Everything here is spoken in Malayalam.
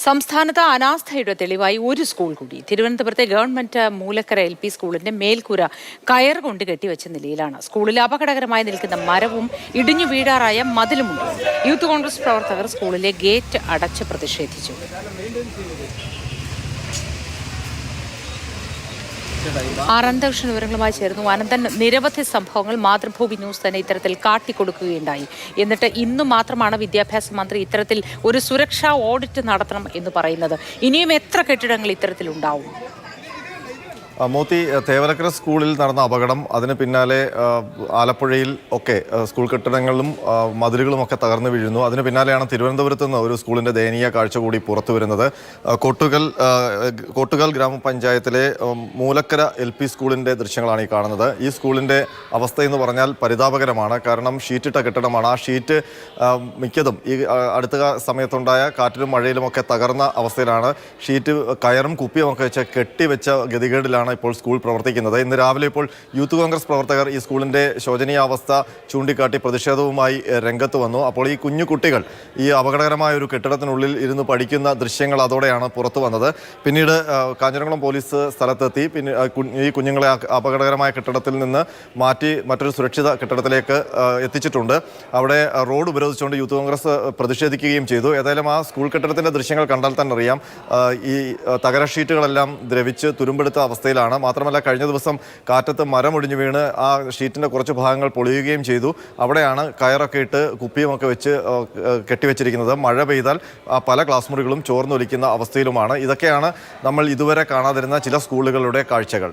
സംസ്ഥാനത്ത് അനാസ്ഥയുടെ തെളിവായി ഒരു സ്കൂൾ കൂടി. തിരുവനന്തപുരത്തെ ഗവൺമെന്റ് മൂലക്കര LP സ്കൂളിന്റെ മേൽക്കൂര കയർ കൊണ്ട് കെട്ടിവെച്ച നിലയിലാണ്. സ്കൂളിൽ അപകടകരമായി നിൽക്കുന്ന മരവും ഇടിഞ്ഞു വീഴാറായ മതിലുമുണ്ട്. യൂത്ത് കോൺഗ്രസ് പ്രവർത്തകർ സ്കൂളിലെ ഗേറ്റ് അടച്ച് പ്രതിഷേധിച്ചു. അനന്തകൃഷ്ണൻ വിവരങ്ങളുമായി ചേർന്നു. അനന്തൻ, നിരവധി സംഭവങ്ങൾ മാതൃഭൂമി ന്യൂസ് തന്നെ ഇത്തരത്തിൽ കാട്ടിക്കൊടുക്കുകയുണ്ടായി. എന്നിട്ട് ഇന്നു മാത്രമാണ് വിദ്യാഭ്യാസ മന്ത്രി ഇത്തരത്തിൽ ഒരു സുരക്ഷാ ഓഡിറ്റ് നടത്തണം എന്ന് പറയുന്നത്. ഇനിയും എത്ര കെട്ടിടങ്ങൾ ഇത്തരത്തിലുണ്ടാവും? മോത്തി, തേവലക്കര സ്കൂളിൽ നടന്ന അപകടം, അതിന് പിന്നാലെ ആലപ്പുഴയിൽ ഒക്കെ സ്കൂൾ കെട്ടിടങ്ങളും മതിലുകളും ഒക്കെ തകർന്നു വീഴുന്നു. അതിന് പിന്നാലെയാണ് തിരുവനന്തപുരത്ത് നിന്ന് ഒരു സ്കൂളിൻ്റെ ദയനീയ കാഴ്ച കൂടി പുറത്തു വരുന്നത്. കോട്ടുകൽ ഗ്രാമപഞ്ചായത്തിലെ മൂലക്കര LP സ്കൂളിൻ്റെ ദൃശ്യങ്ങളാണ് ഈ കാണുന്നത്. ഈ സ്കൂളിൻ്റെ അവസ്ഥയെന്ന് പറഞ്ഞാൽ പരിതാപകരമാണ്. കാരണം ഷീറ്റിട്ട കെട്ടിടമാണ്. ആ ഷീറ്റ് മിക്കതും ഈ അടുത്ത സമയത്തുണ്ടായ കാറ്റിലും മഴയിലും ഒക്കെ തകർന്ന അവസ്ഥയിലാണ്. ഷീറ്റ് കയറും കുപ്പിയും ഒക്കെ വെച്ച് കെട്ടിവെച്ച ഗതികേടിലാണ് ഇപ്പോൾ സ്കൂൾ പ്രവർത്തിക്കുന്നത്. ഇന്ന് രാവിലെ ഇപ്പോൾ യൂത്ത് കോൺഗ്രസ് പ്രവർത്തകർ ഈ സ്കൂളിൻ്റെ ശോചനീയാവസ്ഥ ചൂണ്ടിക്കാട്ടി പ്രതിഷേധവുമായി രംഗത്ത് വന്നു. അപ്പോൾ ഈ കുഞ്ഞു കുട്ടികൾ ഈ അപകടകരമായ ഒരു കെട്ടിടത്തിനുള്ളിൽ ഇരുന്ന് പഠിക്കുന്ന ദൃശ്യങ്ങൾ അതോടെയാണ് പുറത്തു വന്നത്. പിന്നീട് കാഞ്ഞിരംകുളം പോലീസ് സ്ഥലത്തെത്തി. പിന്നെ ഈ കുഞ്ഞുങ്ങളെ അപകടകരമായ കെട്ടിടത്തിൽ നിന്ന് മാറ്റി മറ്റൊരു സുരക്ഷിത കെട്ടിടത്തിലേക്ക് എത്തിച്ചിട്ടുണ്ട്. അവിടെ റോഡ് ഉപരോധിച്ചുകൊണ്ട് യൂത്ത് കോൺഗ്രസ് പ്രതിഷേധിക്കുകയും ചെയ്തു. ഏതായാലും ആ സ്കൂൾ കെട്ടിടത്തിൻ്റെ ദൃശ്യങ്ങൾ കണ്ടാൽ തന്നെ അറിയാം, ഈ തകര ഷീറ്റുകളെല്ലാം ദ്രവിച്ച് തുരുമ്പെടുത്ത അവസ്ഥയിൽ. മാത്രമല്ല, കഴിഞ്ഞ ദിവസം കാറ്റത്ത് മരം ഒടിഞ്ഞു വീണ് ആ ഷീറ്റിൻ്റെ കുറച്ച് ഭാഗങ്ങൾ പൊളിയുകയും ചെയ്തു. അവിടെയാണ് കയറൊക്കെ ഇട്ട് കുപ്പിയുമൊക്കെ വെച്ച് കെട്ടിവെച്ചിരിക്കുന്നത്. മഴ പെയ്താൽ പല ക്ലാസ് മുറികളും ചോർന്നൊലിക്കുന്ന അവസ്ഥയിലുമാണ്. ഇതൊക്കെയാണ് നമ്മൾ ഇതുവരെ കാണാതിരുന്ന ചില സ്കൂളുകളുടെ കാഴ്ചകൾ.